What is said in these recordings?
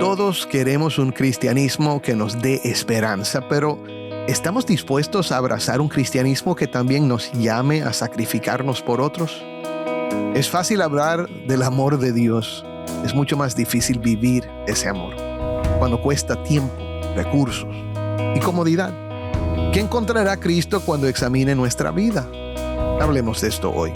Todos queremos un cristianismo que nos dé esperanza, pero ¿estamos dispuestos a abrazar un cristianismo que también nos llame a sacrificarnos por otros? Es fácil hablar del amor de Dios. Es mucho más difícil vivir ese amor, cuando cuesta tiempo, recursos y comodidad. ¿Qué encontrará Cristo cuando examine nuestra vida? Hablemos de esto hoy.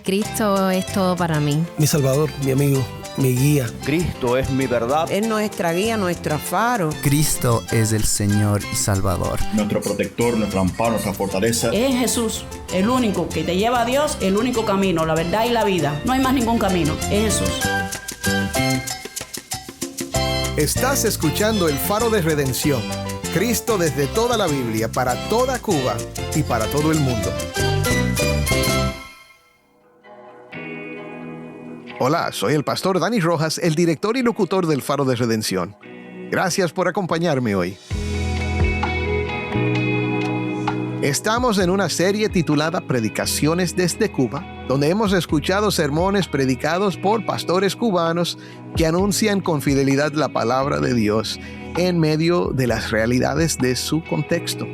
Cristo es todo para mí. Mi Salvador, mi amigo, mi guía. Cristo es mi verdad. Es nuestra guía, nuestro faro. Cristo es el Señor y Salvador. Nuestro protector, nuestro amparo, nuestra fortaleza. Es Jesús, el único que te lleva a Dios, el único camino, la verdad y la vida. No hay más ningún camino, es Jesús. Estás escuchando El Faro de Redención. Cristo desde toda la Biblia, para toda Cuba y para todo el mundo. Hola, soy el pastor Dani Rojas, el director y locutor del Faro de Redención. Gracias por acompañarme hoy. Estamos en una serie titulada Predicaciones desde Cuba, donde hemos escuchado sermones predicados por pastores cubanos que anuncian con fidelidad la palabra de Dios en medio de las realidades de su contexto.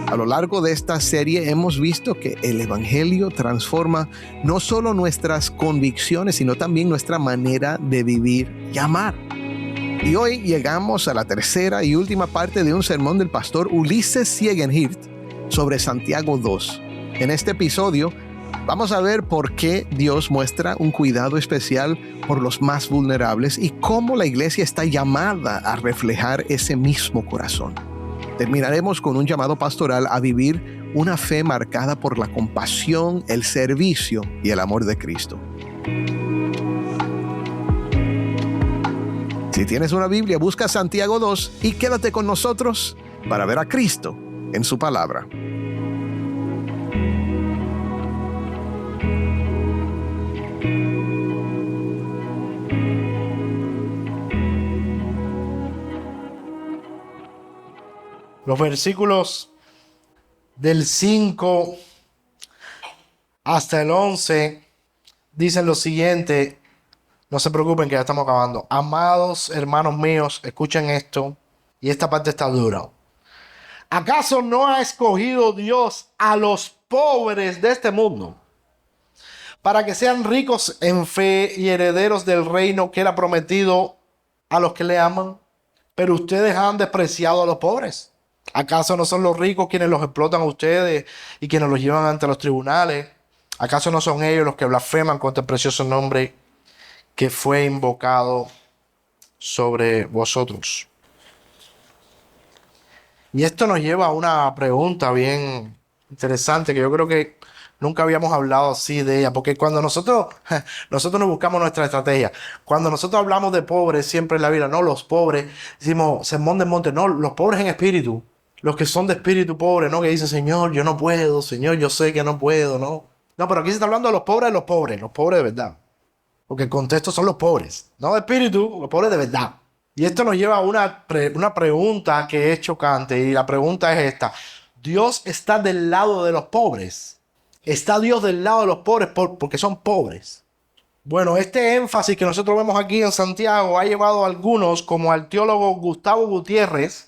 A lo largo de esta serie hemos visto que el Evangelio transforma no solo nuestras convicciones, sino también nuestra manera de vivir y amar. Y hoy llegamos a la tercera y última parte de un sermón del pastor Ulises Ziegenhirt sobre Santiago 2. En este episodio vamos a ver por qué Dios muestra un cuidado especial por los más vulnerables y cómo la iglesia está llamada a reflejar ese mismo corazón. Terminaremos con un llamado pastoral a vivir una fe marcada por la compasión, el servicio y el amor de Cristo. Si tienes una Biblia, busca Santiago 2 y quédate con nosotros para ver a Cristo en su palabra. Los versículos del 5 hasta el 11 dicen lo siguiente. No se preocupen que ya estamos acabando. Amados hermanos míos, escuchen esto. Y esta parte está dura. ¿Acaso no ha escogido Dios a los pobres de este mundo para que sean ricos en fe y herederos del reino que Él ha prometido a los que le aman? Pero ustedes han despreciado a los pobres. ¿Acaso no son los ricos quienes los explotan a ustedes y quienes los llevan ante los tribunales? ¿Acaso no son ellos los que blasfeman contra el precioso nombre que fue invocado sobre vosotros? Y esto nos lleva a una pregunta bien interesante que yo creo que nunca habíamos hablado así de ella, porque cuando nosotros nos buscamos nuestra estrategia, cuando nosotros hablamos de pobres siempre en la Biblia, no los pobres, decimos sermón del monte, no, los pobres en espíritu, los que son de espíritu pobre, no, que dicen Señor, yo no puedo, Señor, yo sé que no puedo, no. No, pero aquí se está hablando de los pobres de verdad. Porque el contexto son los pobres, no de espíritu, los pobres de verdad. Y esto nos lleva a una pregunta que es chocante, y la pregunta es esta: ¿Dios está del lado de los pobres? ¿Está Dios del lado de los pobres porque son pobres? Bueno, este énfasis que nosotros vemos aquí en Santiago ha llevado a algunos, como al teólogo Gustavo Gutiérrez,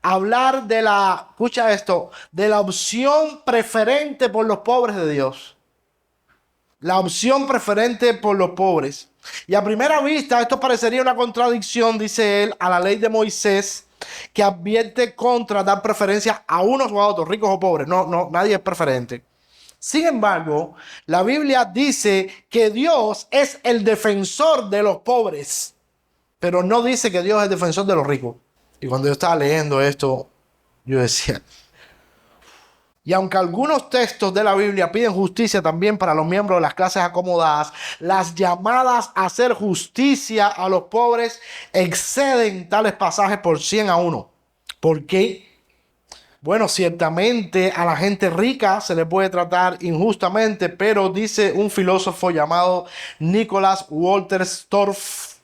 a hablar de escucha esto, de la opción preferente por los pobres de Dios. La opción preferente por los pobres. Y a primera vista esto parecería una contradicción, dice él, a la ley de Moisés, que advierte contra dar preferencia a unos o a otros, ricos o pobres. No, nadie es preferente. Sin embargo, la Biblia dice que Dios es el defensor de los pobres, pero no dice que Dios es el defensor de los ricos. Y cuando yo estaba leyendo esto, yo decía, y aunque algunos textos de la Biblia piden justicia también para los miembros de las clases acomodadas, las llamadas a hacer justicia a los pobres exceden tales pasajes por 100 a 1. ¿Por qué? Bueno, ciertamente a la gente rica se le puede tratar injustamente, pero dice un filósofo llamado Nicholas Wolterstorff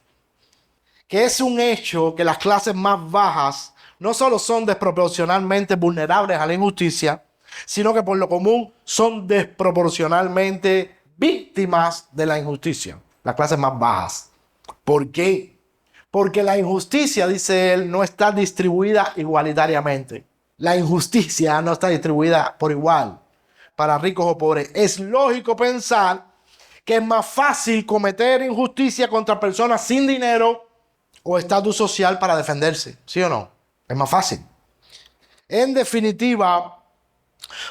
que es un hecho que las clases más bajas no solo son desproporcionalmente vulnerables a la injusticia, sino que por lo común son desproporcionalmente víctimas de la injusticia. Las clases más bajas. ¿Por qué? Porque la injusticia, dice él, no está distribuida igualitariamente. La injusticia no está distribuida por igual para ricos o pobres. Es lógico pensar que es más fácil cometer injusticia contra personas sin dinero o estatus social para defenderse. ¿Sí o no? Es más fácil. En definitiva,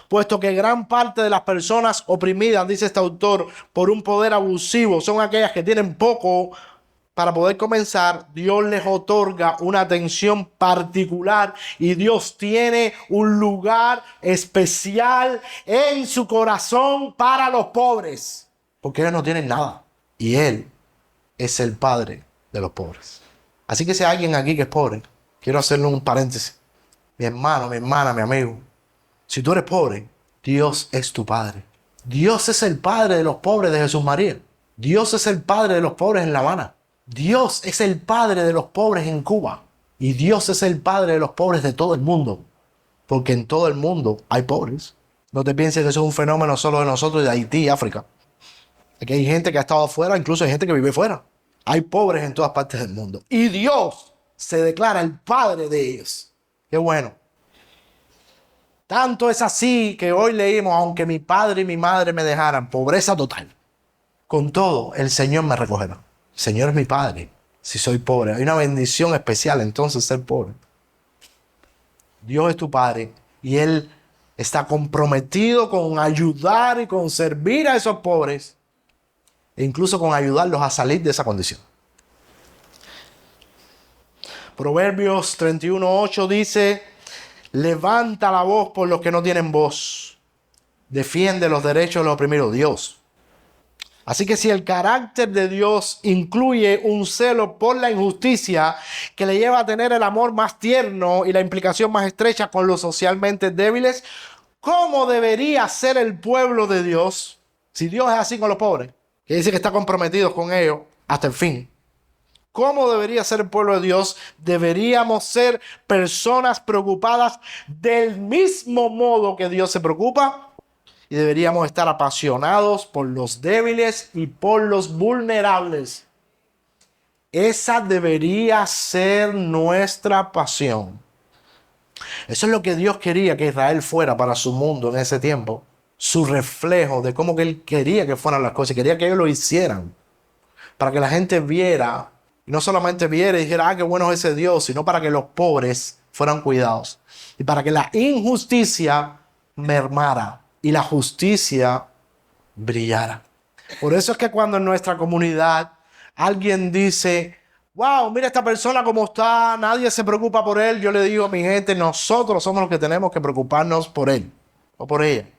puesto que gran parte de las personas oprimidas, dice este autor, por un poder abusivo, son aquellas que tienen poco para poder comenzar, Dios les otorga una atención particular y Dios tiene un lugar especial en su corazón para los pobres, porque ellos no tienen nada y Él es el Padre de los pobres. Así que si hay alguien aquí que es pobre, quiero hacerle un paréntesis. Mi hermano, mi hermana, mi amigo, si tú eres pobre, Dios es tu Padre. Dios es el Padre de los pobres de Jesús María. Dios es el Padre de los pobres en La Habana. Dios es el Padre de los pobres en Cuba. Y Dios es el Padre de los pobres de todo el mundo. Porque en todo el mundo hay pobres. No te pienses que eso es un fenómeno solo de nosotros, de Haití y África. Aquí hay gente que ha estado afuera, incluso hay gente que vive fuera. Hay pobres en todas partes del mundo. Y Dios se declara el Padre de ellos. Qué bueno. Tanto es así que hoy leímos, aunque mi padre y mi madre me dejaran, pobreza total. Con todo, el Señor me recogerá. El Señor es mi Padre, si soy pobre. Hay una bendición especial entonces ser pobre. Dios es tu Padre y Él está comprometido con ayudar y con servir a esos pobres e incluso con ayudarlos a salir de esa condición. Proverbios 31:8 dice: levanta la voz por los que no tienen voz. Defiende los derechos de los oprimidos. Dios. Así que si el carácter de Dios incluye un celo por la injusticia que le lleva a tener el amor más tierno y la implicación más estrecha con los socialmente débiles, ¿cómo debería ser el pueblo de Dios? Si Dios es así con los pobres, que dice que está comprometido con ellos hasta el fin. ¿Cómo debería ser el pueblo de Dios? Deberíamos ser personas preocupadas del mismo modo que Dios se preocupa. Y deberíamos estar apasionados por los débiles y por los vulnerables. Esa debería ser nuestra pasión. Eso es lo que Dios quería que Israel fuera para su mundo en ese tiempo. Su reflejo de cómo que Él quería que fueran las cosas. Quería que ellos lo hicieran. Para que la gente viera. Y no solamente viera y dijera, qué bueno es ese Dios. Sino para que los pobres fueran cuidados. Y para que la injusticia mermara. Y la justicia brillara. Por eso es que cuando en nuestra comunidad alguien dice, wow, mira esta persona cómo está, nadie se preocupa por él, yo le digo a mi gente, nosotros somos los que tenemos que preocuparnos por él o por ella.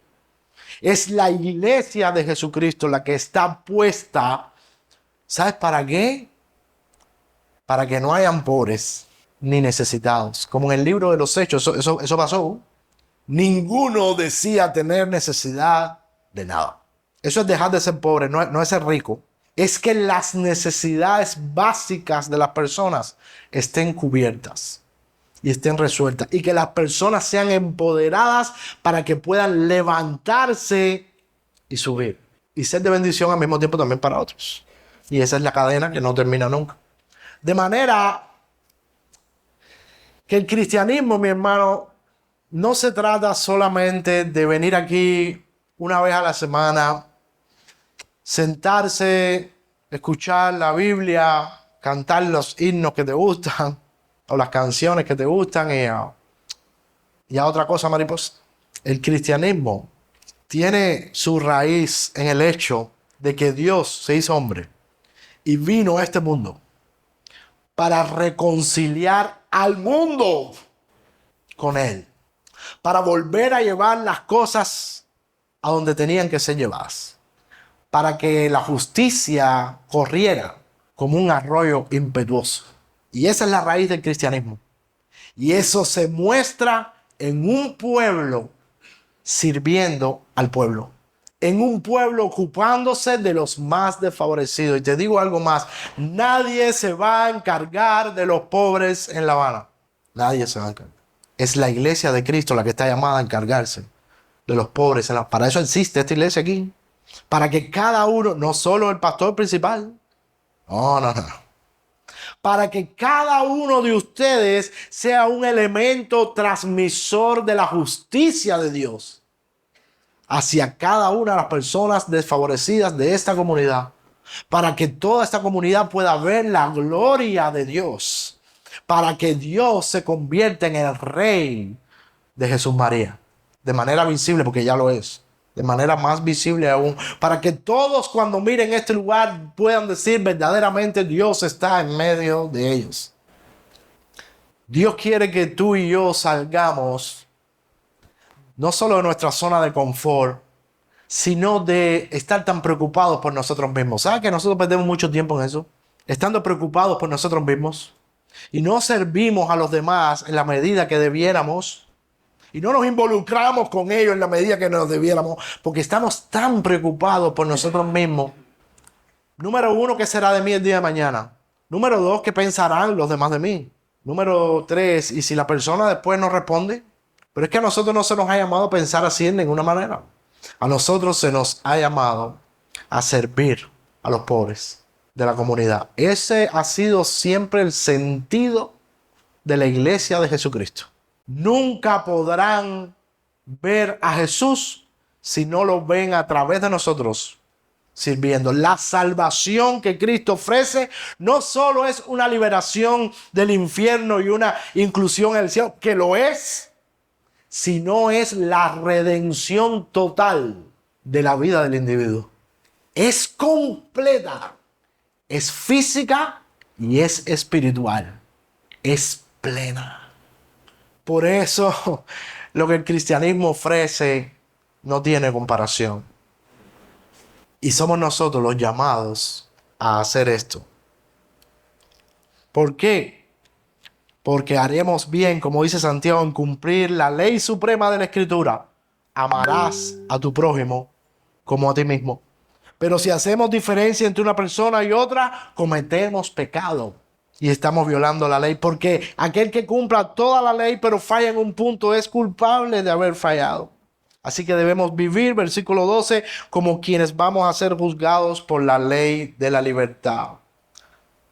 Es la iglesia de Jesucristo la que está puesta, ¿sabes para qué? Para que no hayan pobres ni necesitados. Como en el libro de los Hechos, eso pasó. Ninguno decía tener necesidad de nada. Eso es dejar de ser pobre, no es ser rico. Es que las necesidades básicas de las personas estén cubiertas y estén resueltas. Y que las personas sean empoderadas para que puedan levantarse y subir. Y ser de bendición al mismo tiempo también para otros. Y esa es la cadena que no termina nunca. De manera que el cristianismo, mi hermano, no se trata solamente de venir aquí una vez a la semana, sentarse, escuchar la Biblia, cantar los himnos que te gustan o las canciones que te gustan y a otra cosa, mariposa. El cristianismo tiene su raíz en el hecho de que Dios se hizo hombre y vino a este mundo para reconciliar al mundo con Él. Para volver a llevar las cosas a donde tenían que ser llevadas. Para que la justicia corriera como un arroyo impetuoso. Y esa es la raíz del cristianismo. Y eso se muestra en un pueblo sirviendo al pueblo. en un pueblo ocupándose de los más desfavorecidos. Y te digo algo más, nadie se va a encargar de los pobres en La Habana. Nadie se va a encargar. Es la iglesia de Cristo la que está llamada a encargarse de los pobres. Para eso existe esta iglesia aquí. Para que cada uno, no solo el pastor principal, no. Para que cada uno de ustedes sea un elemento transmisor de la justicia de Dios hacia cada una de las personas desfavorecidas de esta comunidad. Para que toda esta comunidad pueda ver la gloria de Dios. Para que Dios se convierta en el Rey de Jesús María. De manera visible, porque ya lo es. De manera más visible aún. Para que todos cuando miren este lugar puedan decir verdaderamente Dios está en medio de ellos. Dios quiere que tú y yo salgamos no solo de nuestra zona de confort, sino de estar tan preocupados por nosotros mismos. ¿Sabes que nosotros perdemos mucho tiempo en eso? Estando preocupados por nosotros mismos. Y no servimos a los demás en la medida que debiéramos. Y no nos involucramos con ellos en la medida que nos debiéramos. Porque estamos tan preocupados por nosotros mismos. Número 1, ¿qué será de mí el día de mañana? Número 2, ¿qué pensarán los demás de mí? Número 3, ¿y si la persona después no responde? Pero es que a nosotros no se nos ha llamado a pensar así en ninguna manera. A nosotros se nos ha llamado a servir a los pobres de la comunidad. Ese ha sido siempre el sentido de la iglesia de Jesucristo. Nunca podrán ver a Jesús si no lo ven a través de nosotros sirviendo. La salvación que Cristo ofrece no solo es una liberación del infierno y una inclusión en el cielo, que lo es, sino es la redención total de la vida del individuo. Es completa, es física y es espiritual, es plena. Por eso lo que el cristianismo ofrece no tiene comparación. Y somos nosotros los llamados a hacer esto. ¿Por qué? Porque haremos bien, como dice Santiago, en cumplir la ley suprema de la Escritura. Amarás a tu prójimo como a ti mismo. Pero si hacemos diferencia entre una persona y otra, cometemos pecado y estamos violando la ley. Porque aquel que cumpla toda la ley pero falla en un punto es culpable de haber fallado. Así que debemos vivir, versículo 12, como quienes vamos a ser juzgados por la ley de la libertad.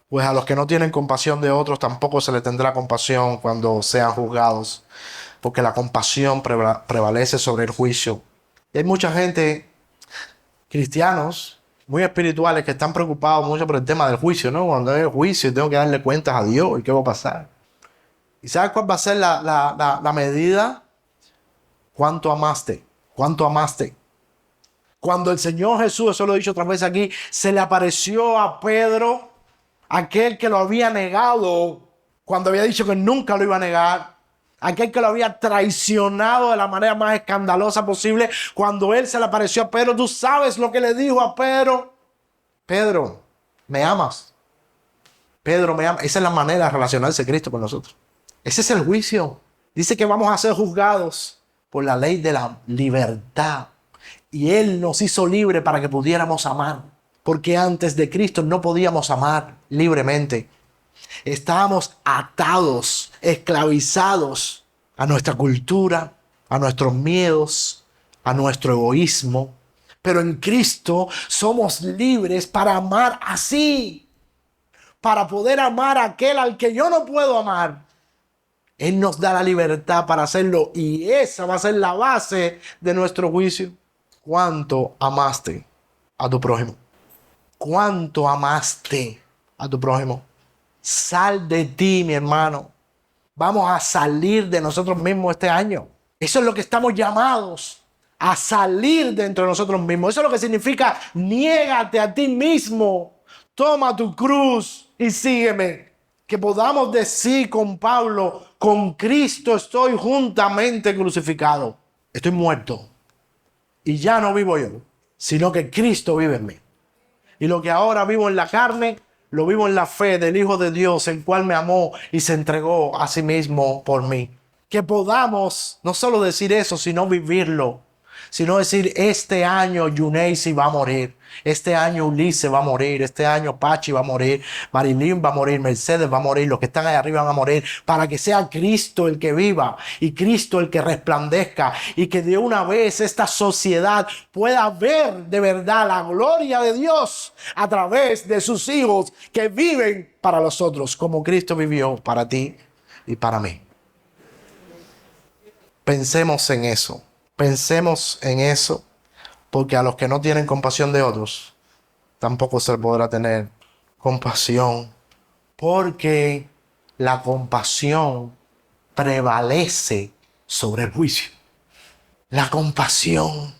Pues a los que no tienen compasión de otros tampoco se les tendrá compasión cuando sean juzgados, porque la compasión prevalece sobre el juicio. Y hay mucha gente, cristianos, muy espirituales, que están preocupados mucho por el tema del juicio, ¿no? Cuando hay el juicio tengo que darle cuentas a Dios y qué va a pasar. ¿Y sabes cuál va a ser la medida? ¿Cuánto amaste? ¿Cuánto amaste? Cuando el Señor Jesús, eso lo he dicho otras veces aquí, se le apareció a Pedro, aquel que lo había negado, cuando había dicho que nunca lo iba a negar, aquel que lo había traicionado de la manera más escandalosa posible, cuando él se le apareció a Pedro, tú sabes lo que le dijo a Pedro. Pedro, ¿me amas? Pedro, ¿me amas? Esa es la manera de relacionarse Cristo con nosotros. Ese es el juicio. Dice que vamos a ser juzgados por la ley de la libertad. Y Él nos hizo libre para que pudiéramos amar. Porque antes de Cristo no podíamos amar libremente. Estábamos atados, esclavizados a nuestra cultura, a nuestros miedos, a nuestro egoísmo. Pero en Cristo somos libres para amar así. Para poder amar a aquel al que yo no puedo amar. Él nos da la libertad para hacerlo y esa va a ser la base de nuestro juicio. ¿Cuánto amaste a tu prójimo? ¿Cuánto amaste a tu prójimo? Sal de ti, mi hermano. Vamos a salir de nosotros mismos este año. Eso es lo que estamos llamados, a salir dentro de nosotros mismos. Eso es lo que significa niégate a ti mismo. Toma tu cruz y sígueme. Que podamos decir con Pablo, con Cristo estoy juntamente crucificado. Estoy muerto. Y ya no vivo yo, sino que Cristo vive en mí. Y lo que ahora vivo en la carne, lo vivo en la fe del Hijo de Dios, el cual me amó y se entregó a sí mismo por mí. Que podamos no solo decir eso, sino vivirlo. sino decir, este año Yuneisi va a morir, este año Ulises va a morir, este año Pachi va a morir, Marilyn va a morir, Mercedes va a morir, los que están ahí arriba van a morir, para que sea Cristo el que viva y Cristo el que resplandezca, y que de una vez esta sociedad pueda ver de verdad la gloria de Dios a través de sus hijos que viven para los otros, como Cristo vivió para ti y para mí. Pensemos en eso, porque a los que no tienen compasión de otros, tampoco se podrá tener compasión, porque la compasión prevalece sobre el juicio. La compasión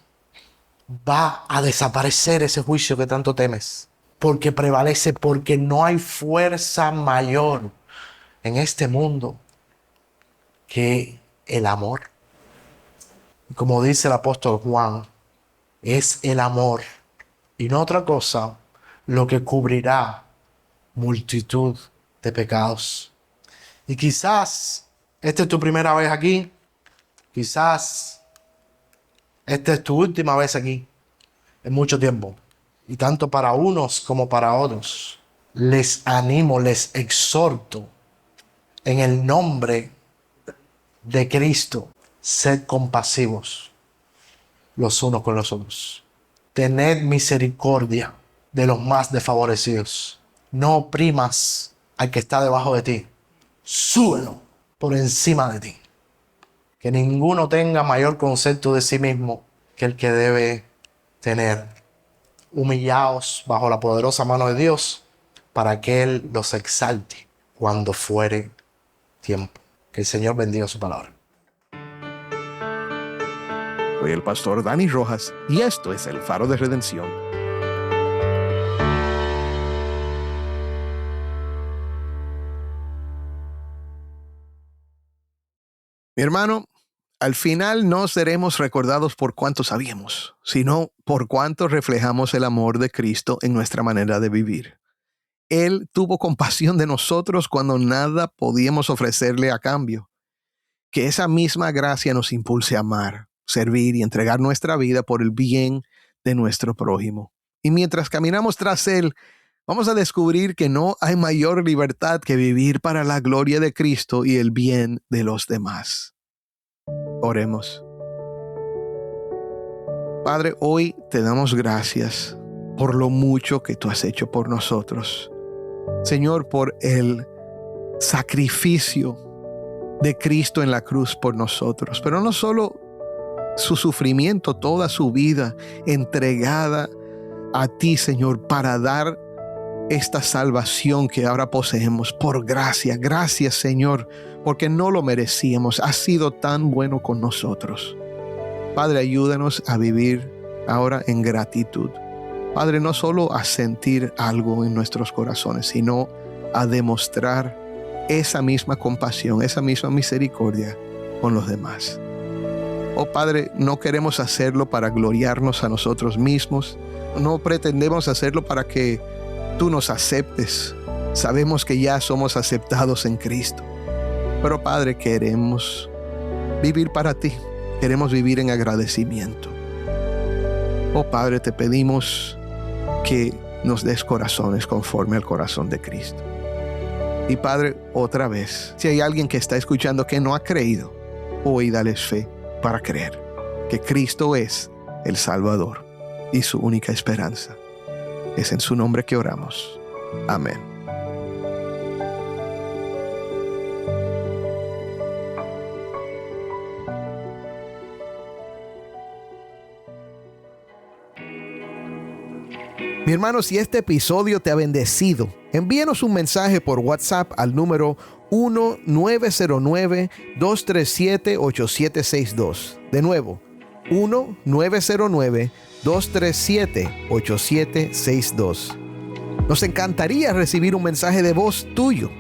va a desaparecer ese juicio que tanto temes, porque prevalece, porque no hay fuerza mayor en este mundo que el amor. Como dice el apóstol Juan, es el amor y no otra cosa lo que cubrirá multitud de pecados. Y quizás esta es tu primera vez aquí, quizás esta es tu última vez aquí en mucho tiempo. Y tanto para unos como para otros, les animo, les exhorto en el nombre de Cristo. Sed compasivos los unos con los otros. Tened misericordia de los más desfavorecidos. No oprimas al que está debajo de ti. Súbelo por encima de ti. Que ninguno tenga mayor concepto de sí mismo que el que debe tener. Humillaos bajo la poderosa mano de Dios para que Él los exalte cuando fuere tiempo. Que el Señor bendiga su palabra. Soy el pastor Dani Rojas y esto es el Faro de Redención. Mi hermano, al final no seremos recordados por cuánto sabíamos, sino por cuánto reflejamos el amor de Cristo en nuestra manera de vivir. Él tuvo compasión de nosotros cuando nada podíamos ofrecerle a cambio. Que esa misma gracia nos impulse a amar, servir y entregar nuestra vida por el bien de nuestro prójimo. Y mientras caminamos tras Él, vamos a descubrir que no hay mayor libertad que vivir para la gloria de Cristo y el bien de los demás. Oremos. Padre, hoy te damos gracias por lo mucho que tú has hecho por nosotros. Señor, por el sacrificio de Cristo en la cruz por nosotros, pero no solo su sufrimiento, toda su vida entregada a ti, Señor, para dar esta salvación que ahora poseemos por gracia. Gracias, Señor, porque no lo merecíamos. Has sido tan bueno con nosotros. Padre, ayúdanos a vivir ahora en gratitud. Padre, no solo a sentir algo en nuestros corazones, sino a demostrar esa misma compasión, esa misma misericordia con los demás. Oh Padre, no queremos hacerlo para gloriarnos a nosotros mismos. No pretendemos hacerlo para que tú nos aceptes. Sabemos que ya somos aceptados en Cristo. Pero Padre, queremos vivir para ti. Queremos vivir en agradecimiento. Oh Padre, te pedimos que nos des corazones conforme al corazón de Cristo. Y Padre, otra vez, si hay alguien que está escuchando que no ha creído, hoy dales fe para creer que Cristo es el Salvador y su única esperanza. Es en su nombre que oramos. Amén. Mi hermano, si este episodio te ha bendecido, envíanos un mensaje por WhatsApp al número 1-909-237-8762. De nuevo, 1-909-237-8762. Nos encantaría recibir un mensaje de voz tuyo.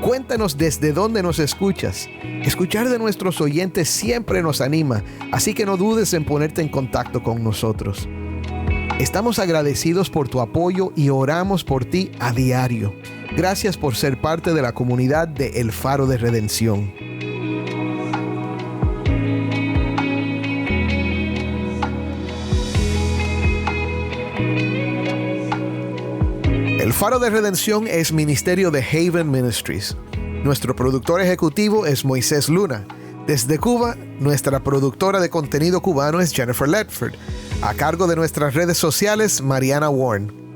Cuéntanos desde dónde nos escuchas. Escuchar de nuestros oyentes siempre nos anima, así que no dudes en ponerte en contacto con nosotros. Estamos agradecidos por tu apoyo y oramos por ti a diario. Gracias por ser parte de la comunidad de El Faro de Redención. Faro de Redención es ministerio de Haven Ministries. Nuestro productor ejecutivo es Moisés Luna. Desde Cuba, nuestra productora de contenido cubano es Jennifer Ledford. A cargo de nuestras redes sociales, Mariana Warren.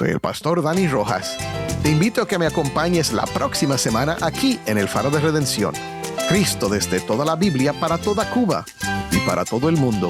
Soy el pastor Dani Rojas. Te invito a que me acompañes la próxima semana aquí en el Faro de Redención. Cristo desde toda la Biblia para toda Cuba y para todo el mundo.